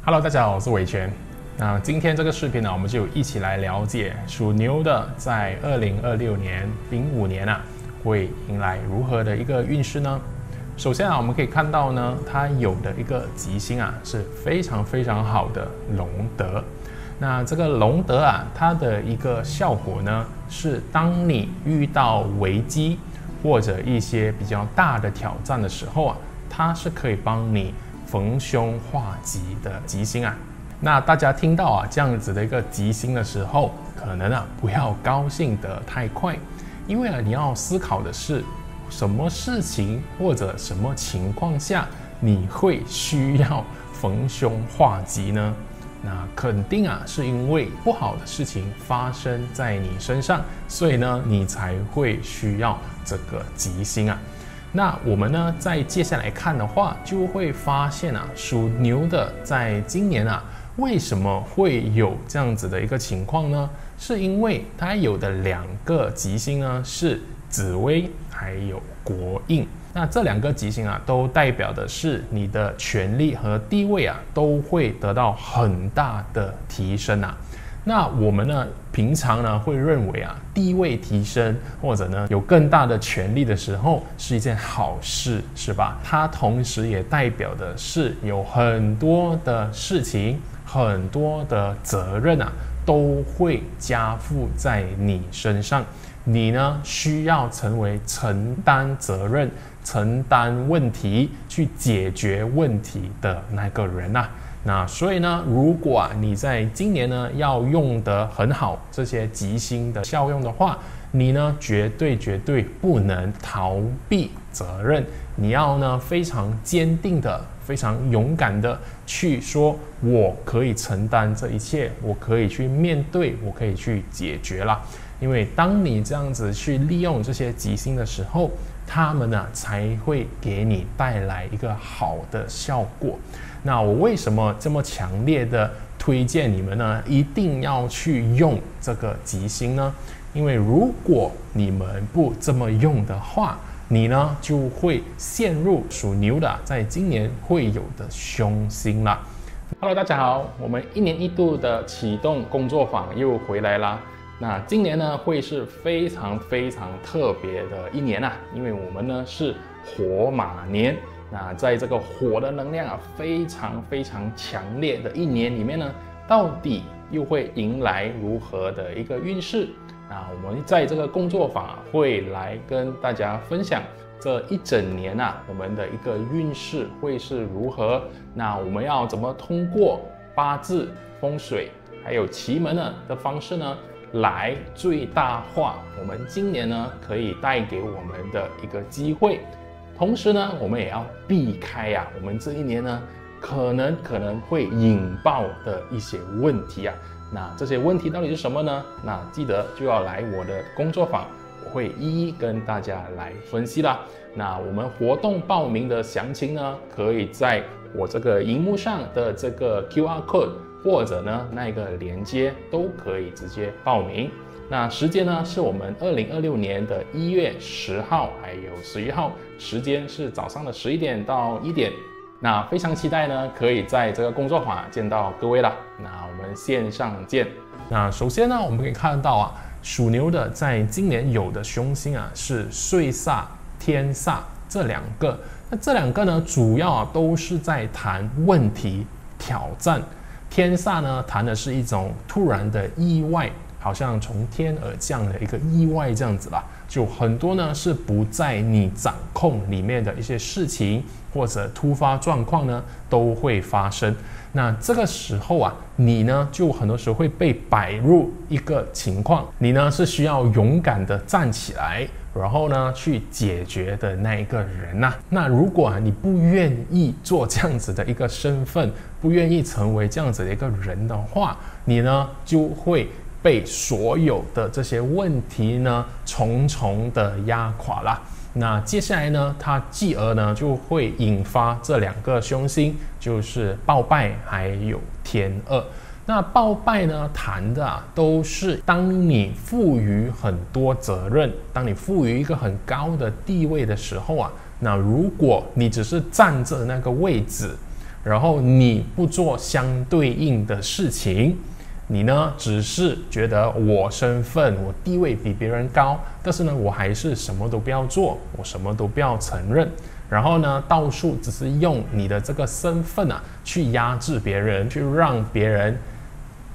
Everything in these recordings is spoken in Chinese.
Hello， 大家好，我是伟权。那今天这个视频呢，我们就一起来了解属牛的在2026年丙午年会迎来如何的一个运势呢？首先我们可以看到呢，它有的一个吉星是非常非常好的龙德。那这个龙德它的一个效果呢，是当你遇到危机或者一些比较大的挑战的时候它是可以帮你逢凶化吉的吉星那大家听到这样子的一个吉星的时候，可能不要高兴得太快，因为你要思考的是什么事情或者什么情况下你会需要逢凶化吉呢？那肯定是因为不好的事情发生在你身上，所以呢你才会需要这个吉星那我们呢，在接下来看的话，就会发现属牛的在今年为什么会有这样子的一个情况呢？是因为它有的两个吉星呢是紫微还有国印。那这两个吉星都代表的是你的权力和地位都会得到很大的提升那我们呢，平常呢会认为地位提升或者呢有更大的权力的时候是一件好事，是吧？它同时也代表的是有很多的事情、很多的责任都会加负在你身上。你呢需要成为承担责任、承担问题、去解决问题的那个人那所以呢，如果你在今年呢要用得很好这些吉星的效用的话，你呢绝对不能逃避责任，你要呢非常坚定的、非常勇敢的去说，我可以承担这一切，我可以去面对，我可以去解决啦。因为当你这样子去利用这些吉星的时候，他们呢才会给你带来一个好的效果。那我为什么这么强烈的推荐你们呢？一定要去用这个吉星呢？因为如果你们不这么用的话，你呢就会陷入属牛的在今年会有的凶星啦。Hello， 大家好，我们1年1度的启动工作坊又回来啦。那今年呢会是非常非常特别的一年因为我们呢是火马年。那在这个火的能量非常非常强烈的一年里面呢，到底又会迎来如何的一个运势？那我们在这个工作坊会来跟大家分享这一整年我们的一个运势会是如何？那我们要怎么通过八字、风水还有奇门的方式呢，来最大化我们今年呢可以带给我们的一个机会？同时呢，我们也要避开我们这一年呢可能会引爆的一些问题那这些问题到底是什么呢？那记得就要来我的工作坊，我会一一跟大家来分析啦。那我们活动报名的详情呢，可以在我这个荧幕上的这个 QR code 或者呢那个连接都可以直接报名。那时间呢是我们2026年的1月10号还有11号，时间是早上的11点到1点。那非常期待呢可以在这个工作坊见到各位啦。那我们线上见。那首先呢，我们可以看到属牛的在今年有的凶星是岁煞、天煞这两个。那这两个呢主要都是在谈问题、挑战。天煞呢谈的是一种突然的意外，好像从天而降的一个意外这样子啦，就很多呢是不在你掌控里面的一些事情或者突发状况呢都会发生。那这个时候你呢就很多时候会被摆入一个情况，你呢是需要勇敢的站起来，然后呢去解决的那一个人那如果你不愿意做这样子的一个身份，不愿意成为这样子的一个人的话，你呢就会被所有的这些问题呢重重的压垮啦。那接下来呢，它继而呢就会引发这两个凶星，就是暴败还有天恶。那暴败呢谈的都是当你赋予很多责任，当你赋予一个很高的地位的时候那如果你只是站着那个位置，然后你不做相对应的事情，你呢只是觉得我身份我地位比别人高，但是呢我还是什么都不要做，我什么都不要承认，然后呢到处只是用你的这个身份去压制别人，去让别人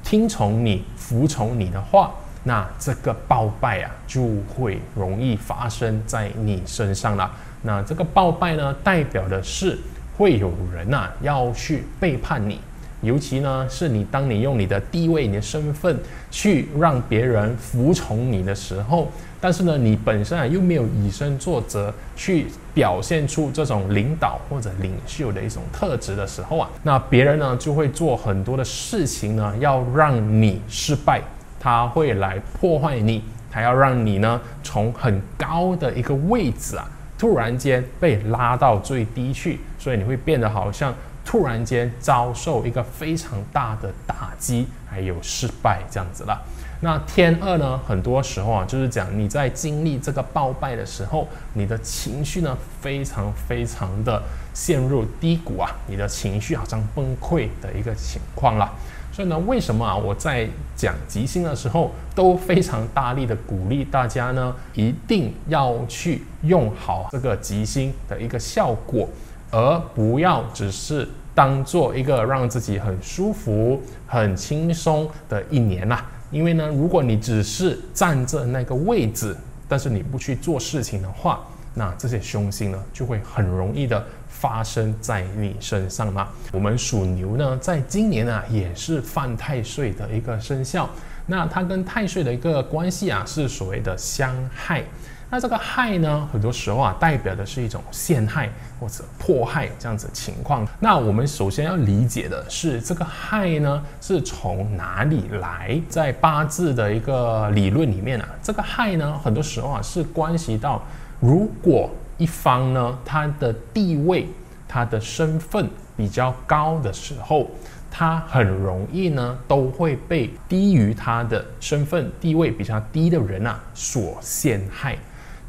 听从你服从你的话，那这个暴败就会容易发生在你身上了。那这个暴败呢代表的是会有人要去背叛你，尤其呢是当你用你的地位你的身份去让别人服从你的时候，但是呢你本身又没有以身作则去表现出这种领导或者领袖的一种特质的时候那别人呢就会做很多的事情呢要让你失败，他会来破坏你，他要让你呢从很高的一个位置突然间被拉到最低去，所以你会变得好像突然间遭受一个非常大的打击还有失败这样子了。那天二呢很多时候就是讲你在经历这个暴败的时候，你的情绪呢非常非常的陷入低谷你的情绪好像崩溃的一个情况啦。所以呢为什么我在讲吉星的时候都非常大力的鼓励大家呢一定要去用好这个吉星的一个效果，而不要只是当做一个让自己很舒服很轻松的一年因为呢如果你只是站着那个位置，但是你不去做事情的话，那这些凶星呢就会很容易的发生在你身上我们属牛呢在今年也是犯太岁的一个生肖，那它跟太岁的一个关系是所谓的相害。那这个害呢很多时候代表的是一种陷害或者迫害这样子的情况。那我们首先要理解的是这个害呢是从哪里来，在八字的一个理论里面这个害呢很多时候是关系到如果一方呢他的地位他的身份比较高的时候，他很容易呢都会被低于他的身份地位比较低的人所陷害。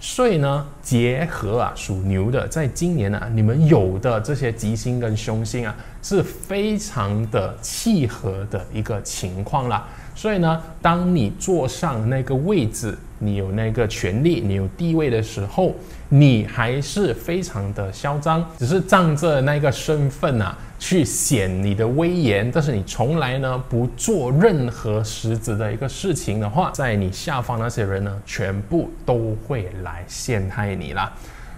所以呢结合属牛的在今年你们有的这些吉星跟凶星是非常的契合的一个情况啦。所以呢当你坐上那个位置，你有那个权利你有地位的时候，你还是非常的嚣张，只是仗着那个身份去显你的威严，但是你从来呢不做任何实质的一个事情的话，在你下方那些人呢全部都会来陷害你啦。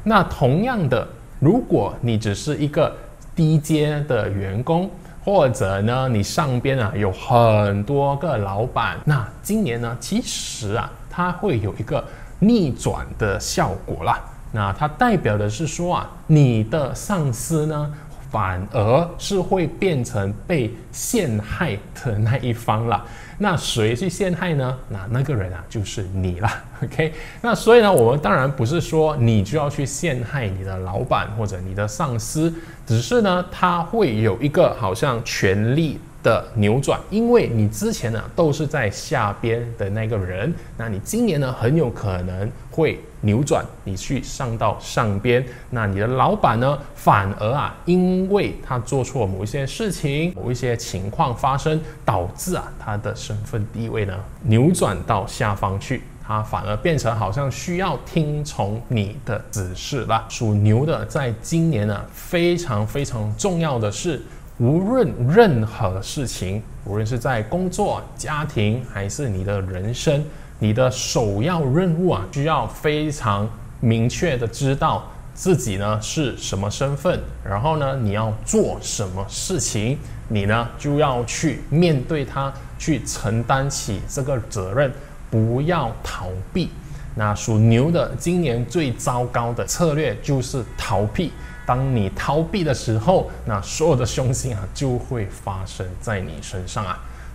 那同样的，如果你只是一个低阶的员工，或者呢你上边有很多个老板，那今年呢其实它会有一个逆转的效果啦。那它代表的是说你的上司呢反而是会变成被陷害的那一方啦。那谁去陷害呢？那个人就是你啦。OK， 那所以呢我们当然不是说你就要去陷害你的老板或者你的上司，只是呢他会有一个好像权力的扭转，因为你之前都是在下边的那个人，那你今年呢很有可能会扭转，你去上到上边，那你的老板呢反而因为他做错某一些事情，某一些情况发生，导致他的身份地位呢扭转到下方去，他反而变成好像需要听从你的指示啦。属牛的在今年非常非常重要的是，无论任何事情，无论是在工作、家庭还是你的人生，你的首要任务需要非常明确的知道自己呢是什么身份，然后呢你要做什么事情，你呢就要去面对它，去承担起这个责任，不要逃避。那属牛的今年最糟糕的策略就是逃避。当你逃避的时候，那所有的凶星就会发生在你身上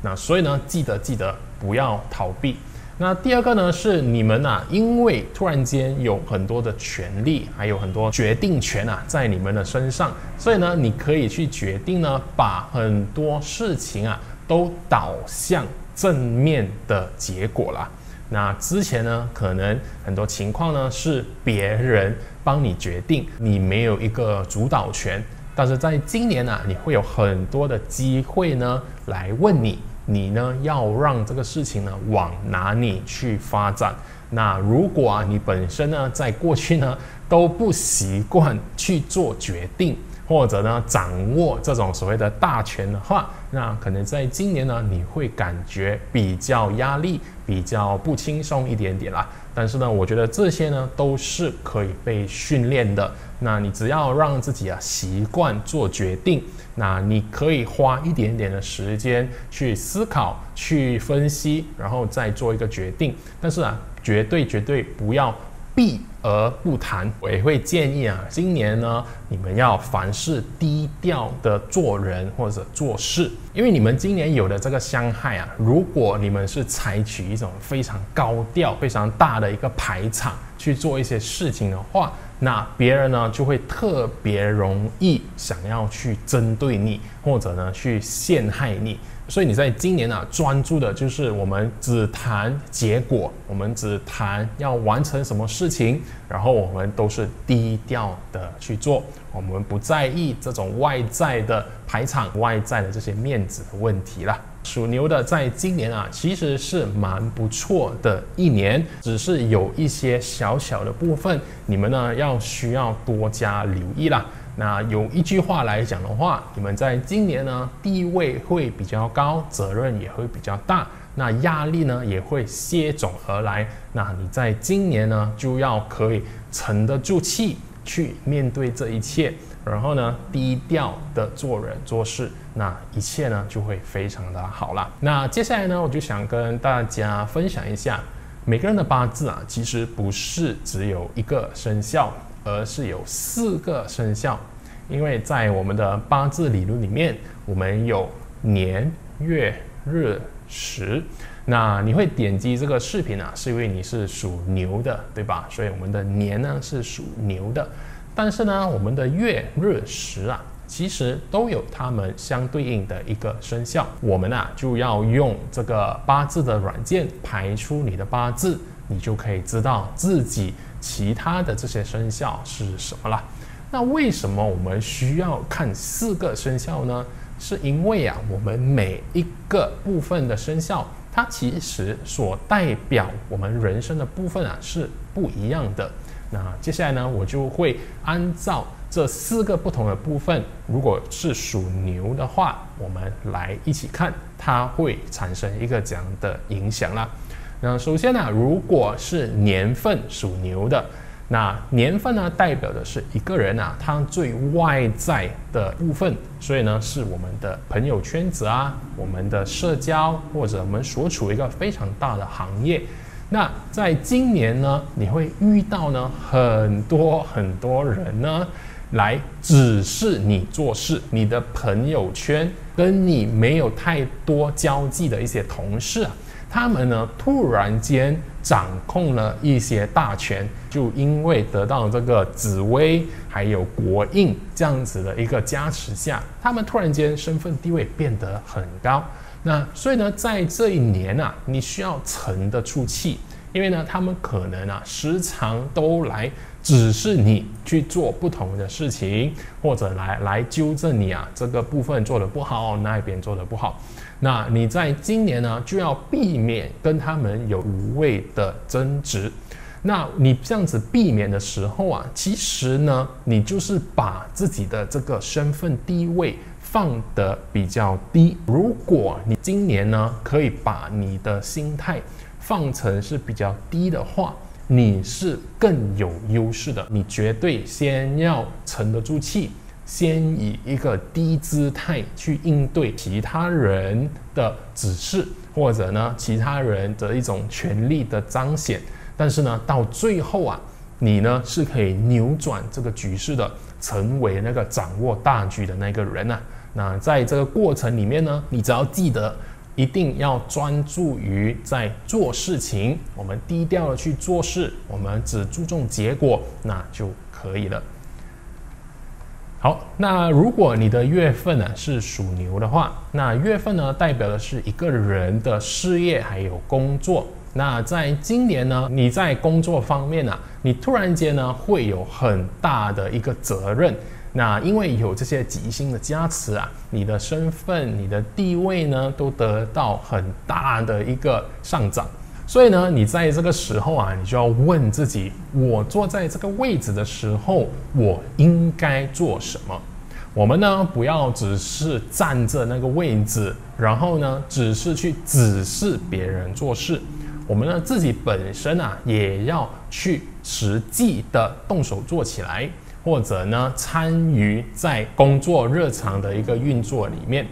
那所以呢记得不要逃避。那第二个呢是你们因为突然间有很多的权利还有很多决定权在你们的身上，所以呢你可以去决定呢把很多事情都导向正面的结果啦。那之前呢可能很多情况呢是别人帮你决定，你没有一个主导权，但是在今年啊，你会有很多的机会呢来问你呢要让这个事情呢往哪里去发展。那如果啊你本身呢在过去呢都不习惯去做决定，或者呢掌握这种所谓的大权的话，那可能在今年呢你会感觉比较压力，比较不轻松一点点啦。但是呢，我觉得这些呢都是可以被训练的。那你只要让自己啊习惯做决定，那你可以花一点点的时间去思考、去分析，然后再做一个决定。但是啊，绝对不要避而不谈。我也会建议啊，今年呢，你们要凡事低调的做人或者做事，因为你们今年有的这个伤害啊，如果你们是采取一种非常高调、非常大的一个排场去做一些事情的话，那别人呢就会特别容易想要去针对你，或者呢去陷害你。所以你在今年啊，专注的就是我们只谈结果，我们只谈要完成什么事情，然后我们都是低调的去做，我们不在意这种外在的排场、外在的这些面子的问题啦。属牛的在今年啊，其实是蛮不错的一年，只是有一些小小的部分，你们呢需要多加留意啦。那有一句话来讲的话，你们在今年呢地位会比较高，责任也会比较大，那压力呢也会接踵而来。那你在今年呢就要可以沉得住气去面对这一切，然后呢低调的做人做事，那一切呢就会非常的好啦。那接下来呢，我就想跟大家分享一下，每个人的八字啊，其实不是只有一个生肖，而是有4个生肖。因为在我们的八字理论里面，我们有年、月、日、时。那你会点击这个视频啊，是因为你是属牛的，对吧？所以我们的年呢是属牛的，但是呢，我们的月、日、时啊，其实都有它们相对应的一个生肖。我们啊就要用这个八字的软件排出你的八字，你就可以知道自己其他的这些生肖是什么了。那为什么我们需要看4个生肖呢？是因为啊，我们每一个部分的生肖，它其实所代表我们人生的部分啊是不一样的。那接下来呢，我就会按照这4个不同的部分，如果是属牛的话，我们来一起看它会产生一个怎样的影响啦。那首先呢，如果是年份属牛的，那年份呢，代表的是一个人啊，他最外在的部分，所以呢，是我们的朋友圈子啊，我们的社交，或者我们所处一个非常大的行业。那在今年呢，你会遇到呢很多人呢来指示你做事，你的朋友圈跟你没有太多交际的一些同事啊，他们呢突然间掌控了一些大权，就因为得到这个紫微还有国印这样子的一个加持下，他们突然间身份地位变得很高。那所以呢，在这一年啊，你需要沉得住气，因为呢，他们可能啊时常都来指示你去做不同的事情，或者来纠正你啊这个部分做得不好，那一边做得不好。那你在今年呢，就要避免跟他们有无谓的争执。那你这样子避免的时候啊，其实呢，你就是把自己的这个身份地位放得比较低。如果你今年呢，可以把你的心态放成是比较低的话，你是更有优势的。你绝对先要沉得住气，先以一个低姿态去应对其他人的指示，或者呢其他人的一种权力的彰显。但是呢，到最后啊，你呢是可以扭转这个局势的，成为那个掌握大局的那个人啊。那在这个过程里面呢，你只要记得一定要专注于在做事情，我们低调的去做事，我们只注重结果，那就可以了。好，那如果你的月份呢是属牛的话，那月份呢代表的是一个人的事业还有工作。那在今年呢，你在工作方面啊，你突然间呢会有很大的一个责任，那因为有这些吉星的加持啊，你的身份、你的地位呢，都得到很大的一个上涨。所以呢，你在这个时候啊，你就要问自己：我坐在这个位置的时候，我应该做什么？我们呢，不要只是站着那个位置，然后呢，只是去指示别人做事。我们呢，自己本身啊，也要去实际的动手做起来，或者呢，参与在工作日常的一个运作里面。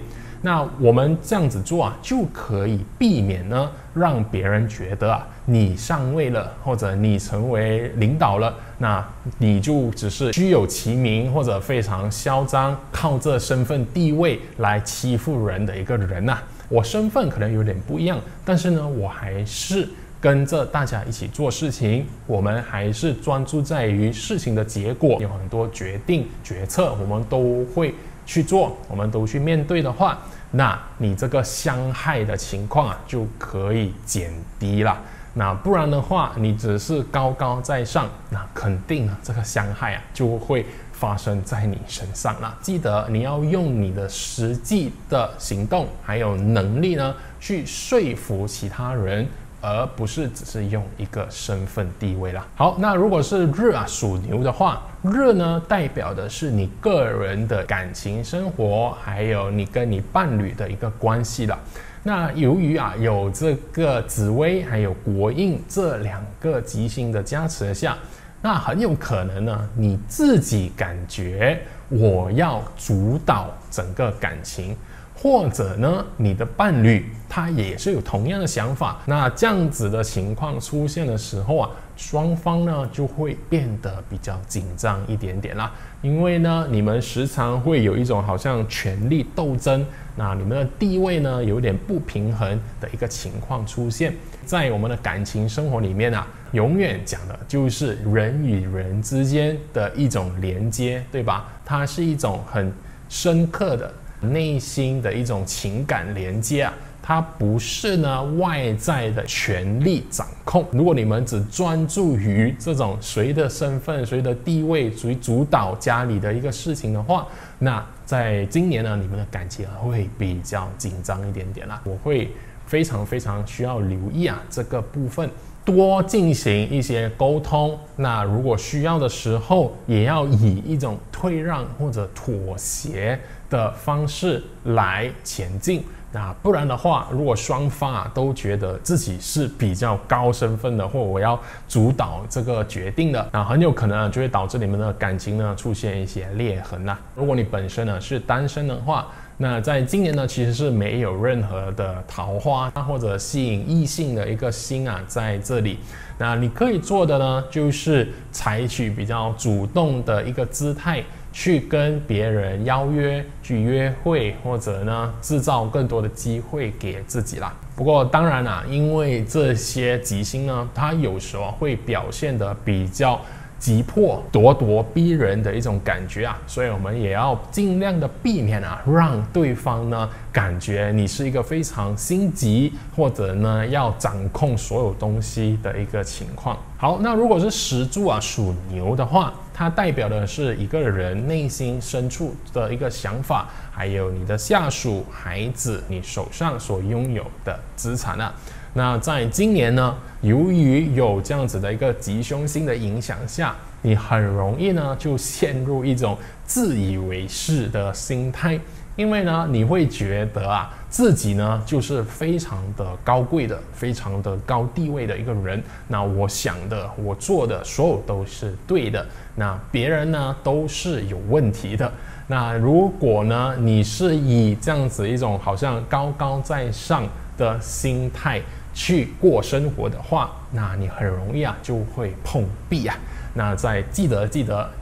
那我们这样子做啊，就可以避免呢，让别人觉得啊，你上位了，或者你成为领导了，那你就只是虚有其名，或者非常嚣张，靠这身份地位来欺负人的一个人呐。我身份可能有点不一样，但是呢，我还是跟着大家一起做事情，我们还是专注在于事情的结果，有很多决定决策我们都会去做，我们都去面对的话，那你这个相害的情况啊就可以减低了。那不然的话，你只是高高在上，那肯定呢这个相害啊就会发生在你身上了。记得你要用你的实际的行动还有能力呢去说服其他人，而不是只是用一个身份地位啦。好，那如果是日啊属牛的话，日呢代表的是你个人的感情生活，还有你跟你伴侣的一个关系啦。那由于啊有这个紫微还有国印这2个吉星的加持下，那很有可能呢你自己感觉我要主导整个感情，或者呢你的伴侣他也是有同样的想法，那这样子的情况出现的时候啊，双方呢就会变得比较紧张一点点啦。因为呢你们时常会有一种好像权力斗争，那你们的地位呢有点不平衡的一个情况出现。在我们的感情生活里面啊，永远讲的就是人与人之间的一种连接，对吧？它是一种很深刻的内心的一种情感连接啊，它不是呢外在的权力掌控。如果你们只专注于这种谁的身份、谁的地位、谁主导家里的一个事情的话，那在今年呢，你们的感情会比较紧张一点点啦。我会非常非常需要留意啊这个部分，多进行一些沟通。那如果需要的时候，也要以一种退让或者妥协的方式来前进。那不然的话，如果双方啊都觉得自己是比较高身份的，或我要主导这个决定的，那很有可能就会导致你们的感情呢出现一些裂痕啦。如果你本身呢是单身的话，那在今年呢其实是没有任何的桃花或者吸引异性的一个星啊在这里。那你可以做的呢就是采取比较主动的一个姿态，去跟别人邀约去约会，或者呢制造更多的机会给自己啦。不过当然啦，因为这些吉星呢它有时候会表现得比较急迫咄咄逼人的一种感觉啊，所以我们也要尽量的避免啊，让对方呢感觉你是一个非常心急，或者呢要掌控所有东西的一个情况。好，那如果是时柱啊属牛的话，它代表的是一个人内心深处的一个想法，还有你的下属、孩子，你手上所拥有的资产啊。那在今年呢，由于有这样子的一个吉凶星的影响下，你很容易呢就陷入一种自以为是的心态。因为呢你会觉得啊自己呢就是非常的高贵的、非常的高地位的一个人，那我想的、我做的所有都是对的，那别人呢都是有问题的。那如果呢你是以这样子一种好像高高在上的心态去过生活的话，那你很容易啊就会碰壁啊。那记得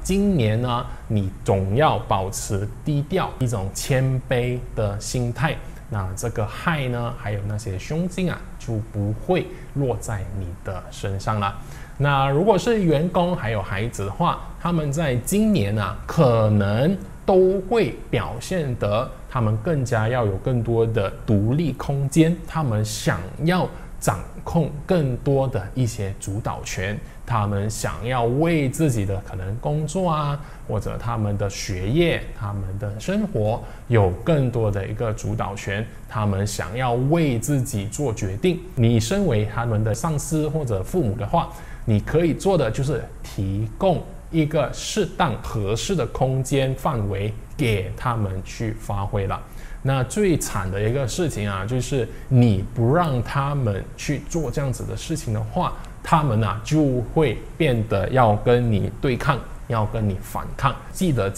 今年呢你总要保持低调，一种谦卑的心态，那这个害呢还有那些凶星啊就不会落在你的身上了。那如果是员工还有孩子的话，他们在今年啊可能都会表现得他们更加要有更多的独立空间，他们想要掌控更多的一些主导权，他们想要为自己的可能工作啊，或者他们的学业、他们的生活有更多的一个主导权，他们想要为自己做决定。你身为他们的上司或者父母的话，你可以做的就是提供一个适当合适的空间范围给他们去发挥了。那最惨的一个事情啊，就是你不让他们去做这样子的事情的话，他们啊就会变得要跟你对抗，要跟你反抗。记得，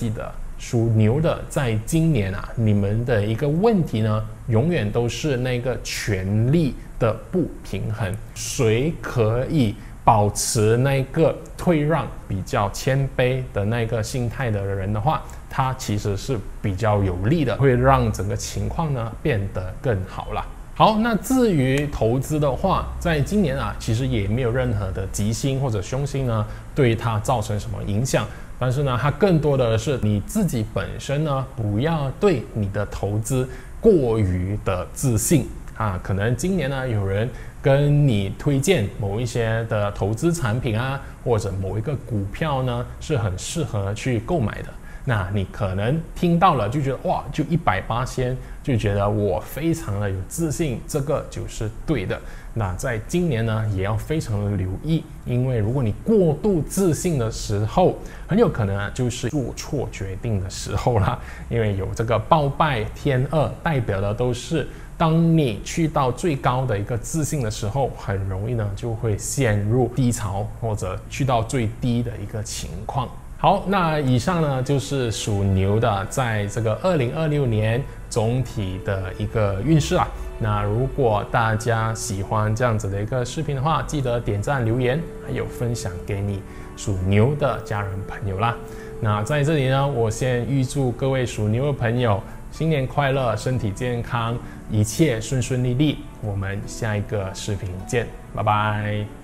属牛的在今年啊，你们的一个问题呢，永远都是那个权力的不平衡，谁可以保持那个退让、比较谦卑的那个心态的人的话，它其实是比较有利的，会让整个情况呢变得更好了。好，那至于投资的话，在今年啊，其实也没有任何的吉星或者凶星呢对它造成什么影响。但是呢，它更多的是你自己本身呢，不要对你的投资过于的自信啊。可能今年呢，有人跟你推荐某一些的投资产品啊，或者某一个股票呢，是很适合去购买的。那你可能听到了就觉得哇，就180%，就觉得我非常的有自信，这个就是对的。那在今年呢，也要非常的留意，因为如果你过度自信的时候，很有可能啊就是做错决定的时候啦。因为有这个暴败天2，代表的都是当你去到最高的一个自信的时候，很容易呢就会陷入低潮，或者去到最低的一个情况。好，那以上呢就是属牛的在这个2026年总体的一个运势啦。那如果大家喜欢这样子的一个视频的话，记得点赞、留言，还有分享给你属牛的家人朋友啦。那在这里呢，我先预祝各位属牛的朋友新年快乐，身体健康，一切顺顺利利。我们下一个视频见，拜拜。